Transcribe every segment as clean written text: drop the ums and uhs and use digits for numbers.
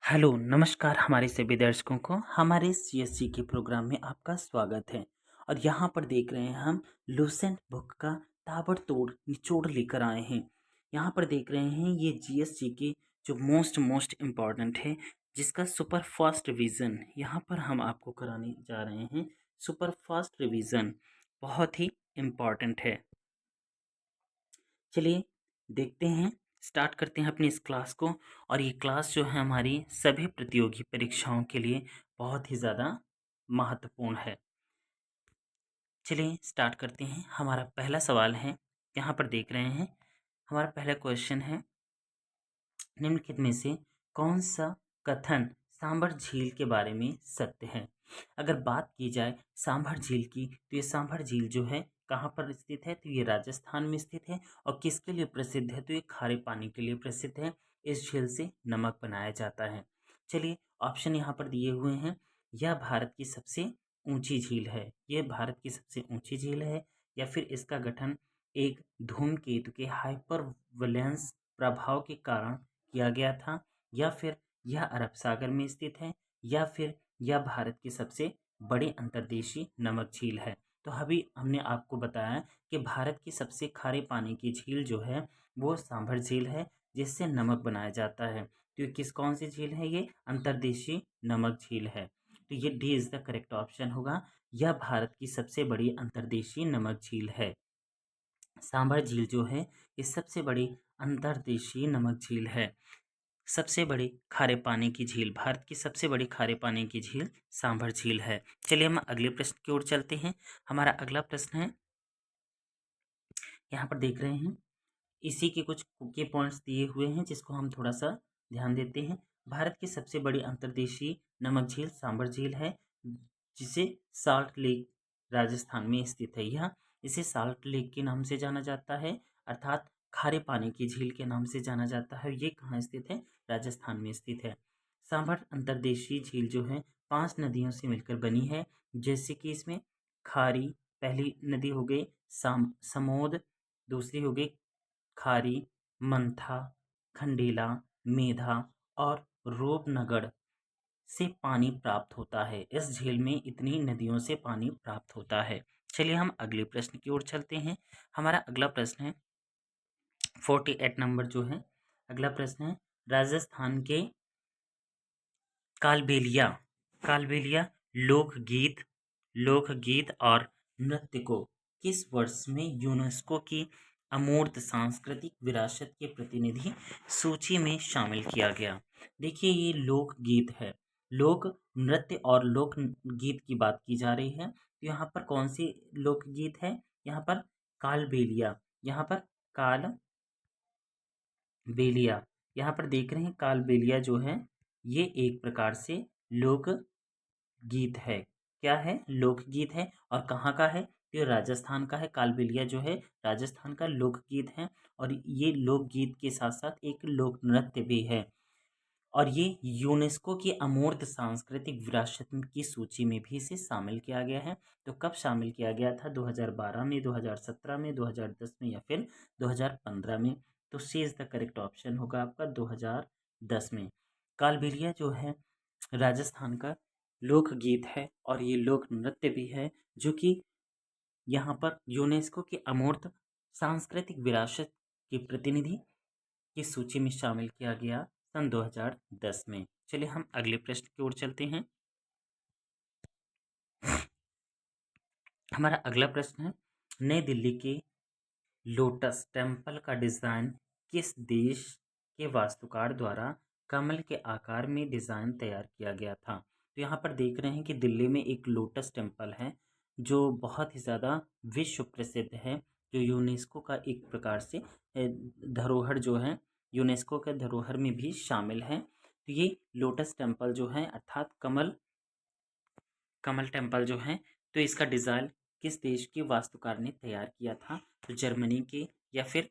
Hello, नमस्कार हमारे सभी दर्शकों को हमारे सीएससी के प्रोग्राम में आपका स्वागत है। और यहाँ पर देख रहे हैं हम लुसेंट बुक का ताबड़तोड़ निचोड़ लेकर आए हैं। यहाँ पर देख रहे हैं ये जीएससी के जो मोस्ट इम्पॉर्टेंट है, जिसका सुपर फास्ट रिवीजन यहाँ पर हम आपको कराने जा रहे हैं। सुपर फास्ट रिवीजन बहुत ही इम्पॉर्टेंट है। चलिए देखते हैं, स्टार्ट करते हैं अपनी इस क्लास को। और ये क्लास जो है हमारी सभी प्रतियोगी परीक्षाओं के लिए बहुत ही ज़्यादा महत्वपूर्ण है। चलिए स्टार्ट करते हैं। हमारा पहला सवाल है, यहाँ पर देख रहे हैं हमारा पहला क्वेश्चन है, निम्नलिखित में से कौन सा कथन सांभर झील के बारे में सत्य है। अगर बात की जाए सांभर झील की, तो ये सांभर झील जो है कहाँ पर स्थित है, तो ये राजस्थान में स्थित है। और किसके लिए प्रसिद्ध है, तो ये खारे पानी के लिए प्रसिद्ध है। इस झील से नमक बनाया जाता है। चलिए ऑप्शन यहाँ पर दिए हुए हैं। यह भारत की सबसे ऊंची झील है, ये भारत की सबसे ऊंची झील है। या फिर इसका गठन एक धूमकेतु के हाइपरवलेंस प्रभाव के कारण किया गया था। या फिर यह अरब सागर में स्थित है। या फिर यह भारत की सबसे बड़ी अंतर्देशीय नमक झील है। तो अभी हमने आपको बताया कि भारत की सबसे खारे पानी की झील जो है वो सांभर झील है, जिससे नमक बनाया जाता है। तो ये कौन सी झील है, ये अंतर्देशीय नमक झील है। तो ये D is the correct option होगा। यह भारत की सबसे बड़ी अंतर्देशीय नमक झील है। सांभर झील जो है ये सबसे बड़ी अंतर्देशीय नमक झील है। सबसे बड़ी खारे पानी की झील, भारत की सबसे बड़ी खारे पानी की झील सांभर झील है। चलिए हम अगले प्रश्न की ओर चलते हैं। हमारा अगला प्रश्न है, यहाँ पर देख रहे हैं इसी के कुछ के पॉइंट्स दिए हुए हैं, जिसको हम थोड़ा सा ध्यान देते हैं। भारत की सबसे बड़ी अंतर्देशीय नमक झील सांभर झील है, जिसे साल्ट लेक राजस्थान में स्थित है। यह इसे साल्ट लेक के नाम से जाना जाता है, अर्थात खारे पानी की झील के नाम से जाना जाता है। ये कहाँ स्थित है, राजस्थान में स्थित है। सांभर अंतर्देशीय झील जो है 5 नदियों से मिलकर बनी है, जैसे कि इसमें खारी पहली नदी हो गई, समोद दूसरी हो गई, खारी, मंथा, खंडेला, मेधा और रूपनगर से पानी प्राप्त होता है। इस झील में इतनी नदियों से पानी प्राप्त होता है। चलिए हम अगले प्रश्न की ओर चलते हैं। हमारा अगला प्रश्न है 48 नंबर जो है, अगला प्रश्न है, राजस्थान के कालबेलिया कालबेलिया लोकगीत लोकगीत और नृत्य को किस वर्ष में यूनेस्को की अमूर्त सांस्कृतिक विरासत के प्रतिनिधि सूची में शामिल किया गया। देखिए ये लोकगीत है, लोक नृत्य और लोक गीत की बात की जा रही है। तो यहाँ पर कौन सी लोकगीत है, यहाँ पर कालबेलिया, यहाँ पर काल बेलिया, यहाँ पर देख रहे हैं कालबेलिया जो है ये एक प्रकार से लोक गीत है। क्या है, लोकगीत है। और कहाँ का है, तो ये राजस्थान का है। कालबेलिया जो है राजस्थान का लोकगीत है। और ये लोकगीत के साथ साथ एक लोक नृत्य भी है। और ये यूनेस्को की अमूर्त सांस्कृतिक विरासत की सूची में भी इसे शामिल किया गया है। तो कब शामिल किया गया था, 2012 में, 2017 में, 2010 में, या फिर 2015 में। तो सी इज द करेक्ट ऑप्शन होगा आपका 2010 में। कालबेलिया जो है राजस्थान का लोकगीत है और ये लोक नृत्य भी है, जो कि यहाँ पर यूनेस्को की अमूर्त सांस्कृतिक विरासत के प्रतिनिधि की सूची में शामिल किया गया सन 2010 में। चलिए हम अगले प्रश्न की ओर चलते हैं। हमारा अगला प्रश्न है, नई दिल्ली के लोटस टेम्पल का डिज़ाइन किस देश के वास्तुकार द्वारा कमल के आकार में डिज़ाइन तैयार किया गया था। तो यहाँ पर देख रहे हैं कि दिल्ली में एक लोटस टेम्पल है, जो बहुत ही ज़्यादा विश्व प्रसिद्ध है, जो यूनेस्को का एक प्रकार से धरोहर जो है, यूनेस्को के धरोहर में भी शामिल है। तो ये लोटस टेम्पल जो है, अर्थात कमल कमल टेम्पल जो है, तो इसका डिज़ाइन किस देश के वास्तुकार ने तैयार किया था, तो जर्मनी के, या फिर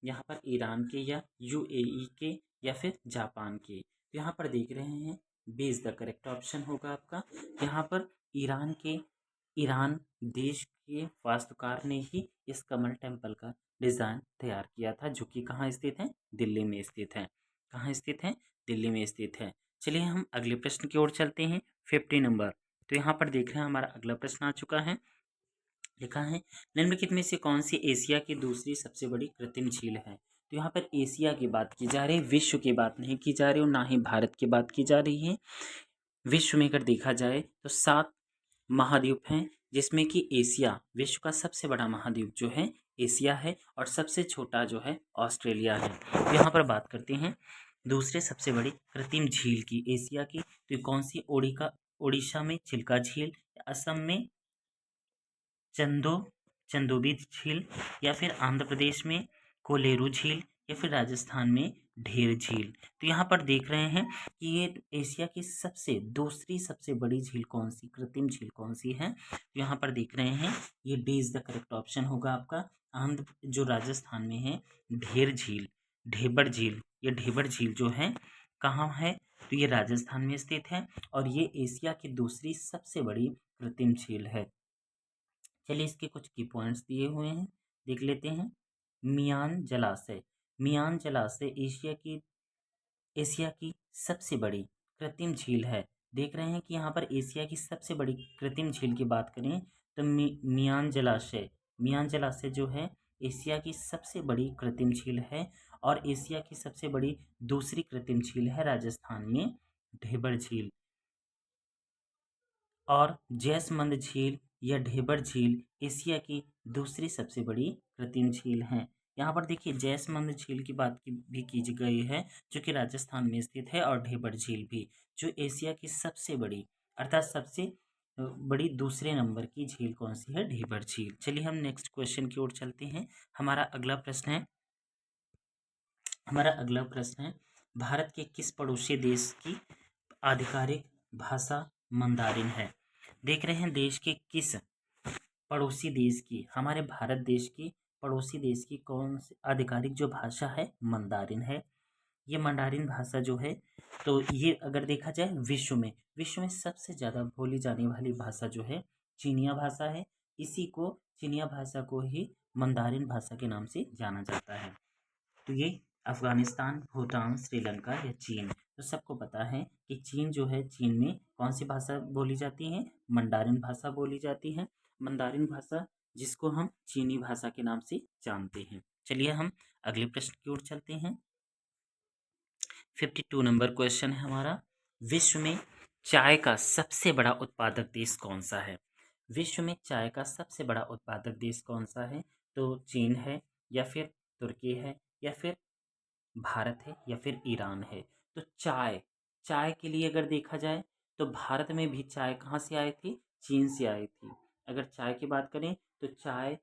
यहाँ पर ईरान के, या यूएई के, या फिर जापान के। तो यहाँ पर देख रहे हैं B is the correct option होगा आपका। यहाँ पर ईरान देश के वास्तुकार ने ही इस कमल टेम्पल का डिज़ाइन तैयार किया था, जो कि कहाँ स्थित है, दिल्ली में स्थित है। कहाँ स्थित है, दिल्ली में स्थित है। चलिए हम अगले प्रश्न की ओर चलते हैं। 50 नंबर। तो यहाँ पर देख रहे हैं हमारा अगला प्रश्न आ चुका है। लिखा है निम्नलिखित में से कौन सी एशिया की दूसरी सबसे बड़ी कृत्रिम झील है। तो यहाँ पर एशिया की बात की जा रही है, विश्व की बात नहीं की जा रही और ना ही भारत की बात की जा रही है। विश्व में अगर देखा जाए तो 7 महाद्वीप हैं, जिसमें कि एशिया विश्व का सबसे बड़ा महाद्वीप जो है एशिया है और सबसे छोटा जो है ऑस्ट्रेलिया है। तो यहाँ पर बात करते हैं दूसरे सबसे बड़ी कृत्रिम झील की एशिया की। तो ये कौन सी, उड़ीसा में चिल्का झील, असम में चंदो चंदोबी झील, या फिर आंध्र प्रदेश में कोलेरू झील, या फिर राजस्थान में ढेर झील। तो यहाँ पर देख रहे हैं कि ये एशिया की दूसरी सबसे बड़ी झील कौन सी, कृत्रिम झील कौन सी है। तो यहाँ पर देख रहे हैं ये D is the correct option होगा आपका। आंध्र जो राजस्थान में है ढेर झील, ढेबर झील, ये ढेबर झील जो है कहाँ है, तो ये राजस्थान में स्थित है और ये एशिया की दूसरी सबसे बड़ी कृत्रिम झील है। चलिए इसके कुछ की पॉइंट्स दिए हुए हैं, देख लेते हैं। मियान जलाशय, मियान जलाशय एशिया की सबसे बड़ी कृत्रिम झील है। देख रहे हैं कि यहाँ पर एशिया की सबसे बड़ी कृत्रिम झील की बात करें तो मियान जलाशय जो है एशिया की सबसे बड़ी कृत्रिम झील है और एशिया की सबसे बड़ी दूसरी कृत्रिम झील है राजस्थान में ढेबर झील। और जैसमंद झील या ढेबर झील एशिया की दूसरी सबसे बड़ी कृत्रिम झील है। यहाँ पर देखिए जैसमंद झील की बात भी की गई है जो कि राजस्थान में स्थित है, और ढेबर झील भी जो एशिया की सबसे बड़ी अर्थात सबसे बड़ी दूसरे नंबर की झील कौन सी है, ढेबर झील। चलिए हम नेक्स्ट क्वेश्चन की ओर चलते हैं। हमारा अगला प्रश्न है भारत के किस पड़ोसी देश की आधिकारिक भाषा मंदारिन है। देख रहे हैं देश के किस पड़ोसी देश की, हमारे भारत देश की पड़ोसी देश की कौन सी आधिकारिक जो भाषा है मंदारिन है। ये मंडारिन भाषा जो है तो ये अगर देखा जाए विश्व में सबसे ज़्यादा बोली जाने वाली भाषा जो है चीनिया भाषा है। चीनिया भाषा को ही मंदारिन भाषा के नाम से जाना जाता है। तो ये अफगानिस्तान, भूटान, श्रीलंका या चीन, तो सबको पता है कि चीन जो है, चीन में कौन सी भाषा बोली जाती है, मंडारिन भाषा बोली जाती है। मंडारिन भाषा जिसको हम चीनी भाषा के नाम से जानते हैं। चलिए हम अगले प्रश्न की ओर चलते हैं। 52 नंबर क्वेश्चन है हमारा। विश्व में चाय का सबसे बड़ा उत्पादक देश कौन सा है। विश्व में चाय का सबसे बड़ा उत्पादक देश कौन सा है, तो चीन है, या फिर तुर्की है, या फिर भारत है, या फिर ईरान है। तो चाय चाय के लिए अगर देखा जाए तो भारत में भी चाय कहाँ से आई थी, चीन से आई थी। अगर चाय की बात करें तो चाय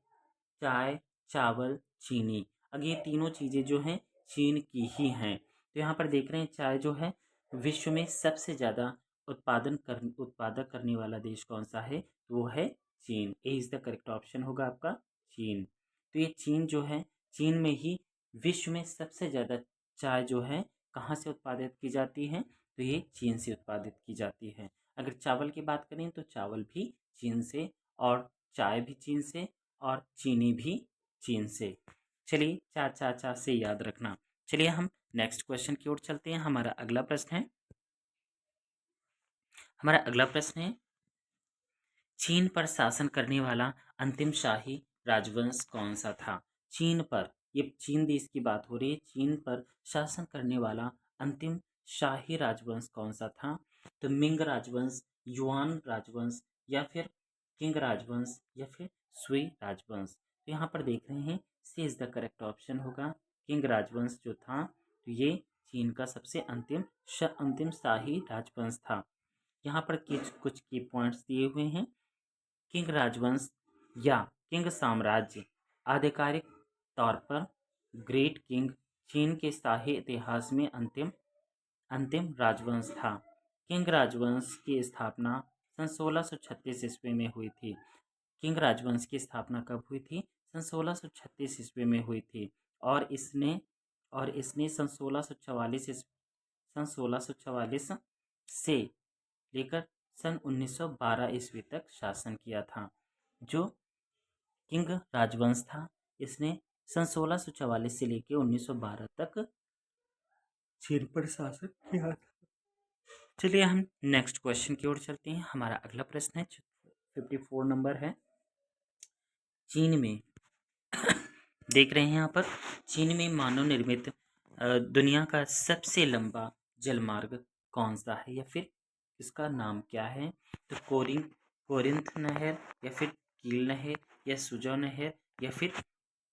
चाय चावल चीनी, अगर ये तीनों चीज़ें जो हैं चीन की ही हैं। तो यहाँ पर देख रहे हैं चाय जो है विश्व में सबसे ज़्यादा उत्पादक करने वाला देश कौन सा है, तो वो है चीन। A is the correct option होगा आपका चीन। तो ये चीन जो है, चीन में ही विश्व में सबसे ज़्यादा चाय जो है कहाँ से उत्पादित की जाती है, तो ये चीन से उत्पादित की जाती है। अगर चावल की बात करें तो चावल भी चीन से, और चाय भी चीन से, और चीनी भी चीन से। चलिए चार चार चार से याद रखना। चलिए हम नेक्स्ट क्वेश्चन की ओर चलते हैं। हमारा अगला प्रश्न है चीन पर शासन करने वाला अंतिम शाही राजवंश कौन सा था। चीन पर, ये चीन देश की बात हो रही है, चीन पर शासन करने वाला अंतिम शाही राजवंश कौन सा था, तो मिंग राजवंश, युआन राजवंश, या फिर किंग राजवंश, या फिर सुई राजवंश। तो यहाँ पर देख रहे हैं सी इज द करेक्ट ऑप्शन होगा किंग राजवंश जो था, तो ये चीन का सबसे अंतिम शाही राजवंश था। यहाँ पर कुछ की पॉइंट्स दिए हुए हैं। किंग राजवंश या किंग साम्राज्य आधिकारिक तौर पर ग्रेट किंग चीन के शाही इतिहास में अंतिम राजवंश था। किंग राजवंश की स्थापना सन 1636 ईस्वी में हुई थी। किंग राजवंश की स्थापना कब हुई थी, सन 1636 ईस्वी में हुई थी। और इसने सन 1644 से लेकर सन 1912 ईस्वी तक शासन किया था। जो किंग राजवंश था इसने सन 1644 से लेकर 1912 तक चीन पर शासन किया था। चलिए हम नेक्स्ट क्वेश्चन की ओर चलते हैं। हमारा अगला प्रश्न है 54 नंबर है। चीन में देख रहे हैं यहाँ पर, चीन में मानव निर्मित दुनिया का सबसे लंबा जलमार्ग कौन सा है, या फिर इसका नाम क्या है? तो कोरिंथ नहर, या फिर कील नहर, या सुजो नहर, या फिर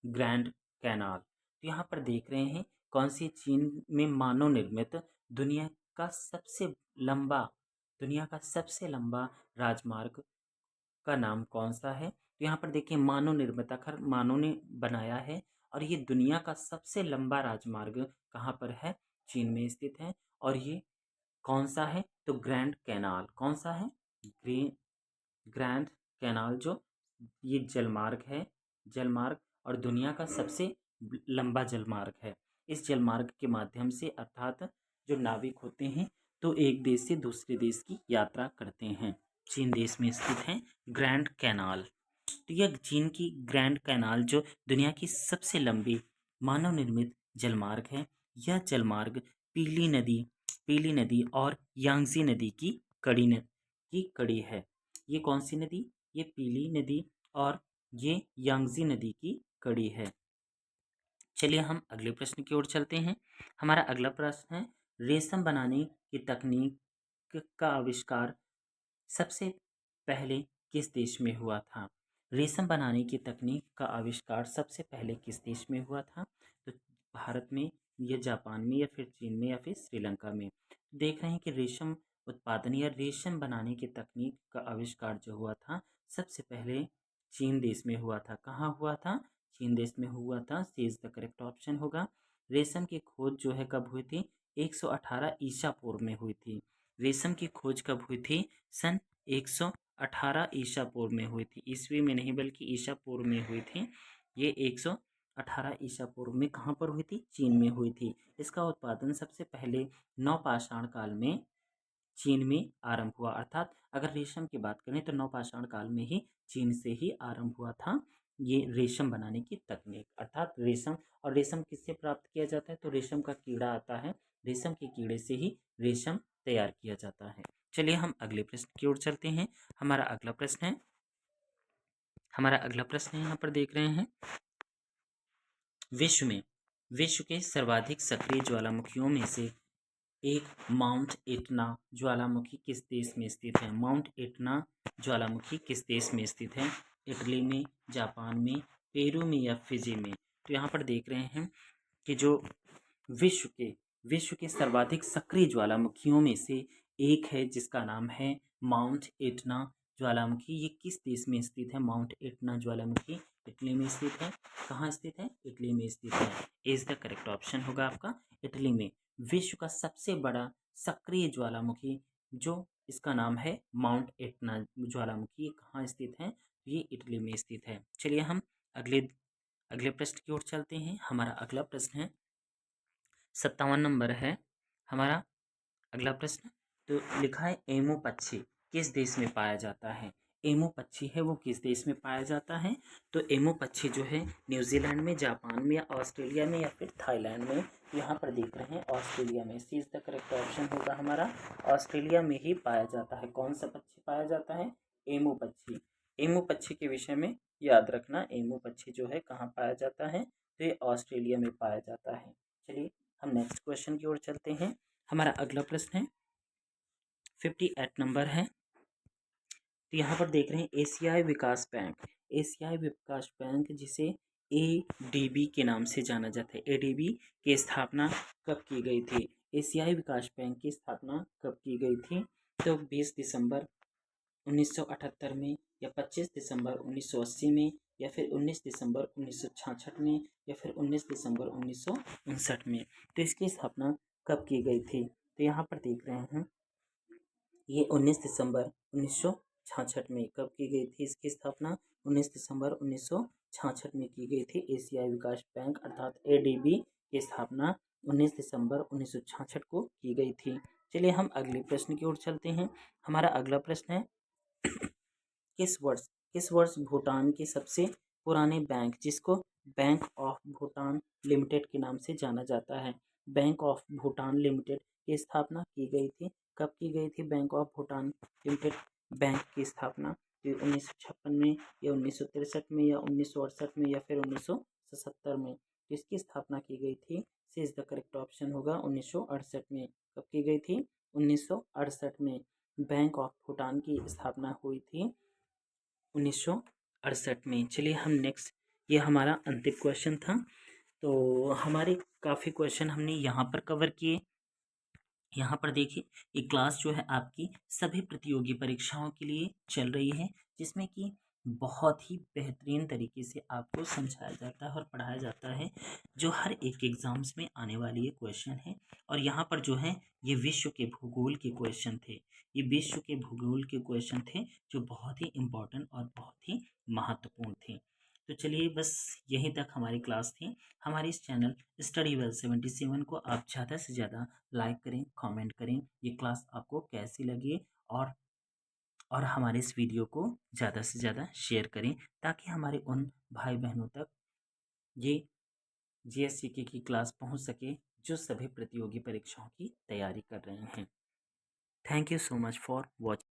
ग्रैंड कैनाल। तो यहाँ पर देख रहे हैं कौन सी चीन में मानव निर्मित दुनिया का सबसे लंबा दुनिया का सबसे लंबा राजमार्ग का नाम कौन सा है। तो यहाँ पर देखिए मानव निर्मित, आखिर मानव ने बनाया है, और ये दुनिया का सबसे लंबा राजमार्ग कहाँ पर है? चीन में स्थित है। और ये कौन सा है? तो ग्रैंड कैनाल। कौन सा है? ग्रैंड कैनाल, जो ये जलमार्ग है, जलमार्ग, और दुनिया का सबसे लंबा जलमार्ग है। इस जलमार्ग के माध्यम से, अर्थात जो नाविक होते हैं, तो एक देश से दूसरे देश की यात्रा करते हैं। चीन देश में स्थित है ग्रैंड कैनाल। तो यह चीन की ग्रैंड कैनाल जो दुनिया की सबसे लंबी मानव निर्मित जलमार्ग है। यह जलमार्ग पीली नदी और यांगजी नदी की कड़ी है। ये कौन सी नदी? ये पीली नदी और ये यांगजी नदी की कड़ी है। चलिए हम अगले प्रश्न की ओर चलते हैं। हमारा अगला प्रश्न है, रेशम बनाने की तकनीक का आविष्कार सबसे पहले किस देश में हुआ था? रेशम बनाने की तकनीक का आविष्कार सबसे पहले किस देश में हुआ था? तो भारत में, या जापान में, या फिर चीन में, या फिर श्रीलंका में। देख रहे हैं कि रेशम उत्पादन या रेशम बनाने की तकनीक का आविष्कार जो हुआ था, सबसे पहले चीन देश में हुआ था। कहाँ हुआ था? चीन देश में हुआ था। सी इज द करेक्ट ऑप्शन होगा। रेशम की खोज जो है कब हुई थी? 118 ईसा पूर्व में हुई थी। रेशम की खोज कब हुई थी? सन 118 ईसा पूर्व में हुई थी। ईस्वी में नहीं बल्कि ईसा पूर्व में हुई थी। ये 118 ईसा पूर्व में कहाँ पर हुई थी? चीन में हुई थी। इसका उत्पादन सबसे पहले नवपाषाण काल में चीन में आरंभ हुआ। अर्थात अगर रेशम की बात करें तो नवपाषाण काल में ही चीन से ही आरंभ हुआ था ये रेशम बनाने की तकनीक। अर्थात रेशम, और रेशम किससे प्राप्त किया जाता है? तो रेशम का कीड़ा आता है, रेशम के कीड़े से ही रेशम तैयार किया जाता है। चलिए हम अगले प्रश्न की ओर चलते हैं। हमारा अगला प्रश्न है यहाँ पर देख रहे हैं, विश्व के सर्वाधिक सक्रिय ज्वालामुखियों में से एक माउंट एटना ज्वालामुखी किस देश में स्थित है? माउंट एटना ज्वालामुखी किस देश में स्थित है? इटली में, जापान में, पेरू में, या फिजी में। तो यहाँ पर देख रहे हैं कि जो विश्व के सर्वाधिक सक्रिय ज्वालामुखियों में से एक है, जिसका नाम है माउंट एटना ज्वालामुखी। ये किस देश में स्थित है? माउंट एटना ज्वालामुखी इटली में स्थित है। कहाँ स्थित है? इटली में स्थित है। इज द करेक्ट ऑप्शन होगा आपका, इटली में। विश्व का सबसे बड़ा सक्रिय ज्वालामुखी, जो इसका नाम है माउंट एटना ज्वालामुखी, ये कहाँ स्थित है? ये इटली में स्थित है। चलिए हम अगले अगले प्रश्न की ओर चलते हैं। हमारा अगला प्रश्न है 57 नंबर है हमारा अगला प्रश्न। तो लिखा है, एमू पक्षी किस देश में पाया जाता है? एमू पक्षी है वो किस देश में पाया जाता है? तो एमू पक्षी जो है न्यूजीलैंड में, जापान में, या ऑस्ट्रेलिया में, या फिर थाईलैंड में। यहाँ पर देख रहे हैं ऑस्ट्रेलिया में। सी इज द करेक्ट ऑप्शन होगा हमारा, ऑस्ट्रेलिया में ही पाया जाता है। कौन सा पक्षी पाया जाता है? एमू पक्षी। एमू पक्षी के विषय में याद रखना, एमू पक्षी जो है कहाँ पाया जाता है? तो ये ऑस्ट्रेलिया में पाया जाता है। चलिए हम नेक्स्ट क्वेश्चन की ओर चलते हैं। हमारा अगला प्रश्न है 58 नंबर है। तो यहाँ पर देख रहे हैं एशियाई विकास बैंक। एशियाई विकास बैंक जिसे एडीबी के नाम से जाना जाता है, एडीबी की स्थापना कब की गई थी? एशियाई विकास बैंक की स्थापना कब की गई थी? तो 20 दिसंबर 1978 में, या 25 दिसंबर 1980 में, या फिर 19 दिसंबर 1966 में, या फिर 19 दिसंबर 1959 में। तो इसकी स्थापना कब की गई थी? तो यहाँ पर देख रहे हैं ये 19 दिसंबर 1966 में। कब की गई थी इसकी स्थापना? 19 दिसंबर 1966 में की गई थी। एशियाई विकास बैंक अर्थात एडीबी की स्थापना 19 दिसंबर 1966 को की गई थी। चलिए हम अगले प्रश्न की ओर चलते हैं। हमारा अगला प्रश्न है किस वर्ष भूटान के सबसे पुराने बैंक, जिसको बैंक ऑफ भूटान लिमिटेड के नाम से जाना जाता है, बैंक ऑफ भूटान लिमिटेड की स्थापना की गई थी? कब की गई थी bank of Bhutan limited bank की स्थापना? तो 1956 में या 1963 में या 1968 में या फिर 1977 में? तो इसकी स्थापना की गई थी, सी इज द करेक्ट ऑप्शन होगा 1968 में। कब की गई थी? 1968 में बैंक ऑफ भूटान की स्थापना हुई थी 1968 में। चलिए हम नेक्स्ट, ये हमारा अंतिम क्वेश्चन था। तो हमारे काफ़ी क्वेश्चन हमने यहाँ पर कवर किए। यहाँ पर देखिए, ये क्लास जो है आपकी सभी प्रतियोगी परीक्षाओं के लिए चल रही है, जिसमें कि बहुत ही बेहतरीन तरीके से आपको समझाया जाता है और पढ़ाया जाता है, जो हर एक एग्ज़ाम्स में आने वाली ये क्वेश्चन है। और यहाँ पर जो है ये विश्व के भूगोल के क्वेश्चन थे, ये विश्व के भूगोल के क्वेश्चन थे जो बहुत ही इम्पोर्टेंट और बहुत ही महत्वपूर्ण थे। तो चलिए बस यहीं तक हमारी क्लास थी। हमारे इस चैनल स्टडी वेल 77 को आप ज़्यादा से ज़्यादा लाइक करें, कमेंट करें, ये क्लास आपको कैसी लगी, और हमारे इस वीडियो को ज़्यादा से ज़्यादा शेयर करें, ताकि हमारे उन भाई बहनों तक ये जीएससीके की क्लास पहुंच सके जो सभी प्रतियोगी परीक्षाओं की तैयारी कर रहे हैं। Thank you so much for watching.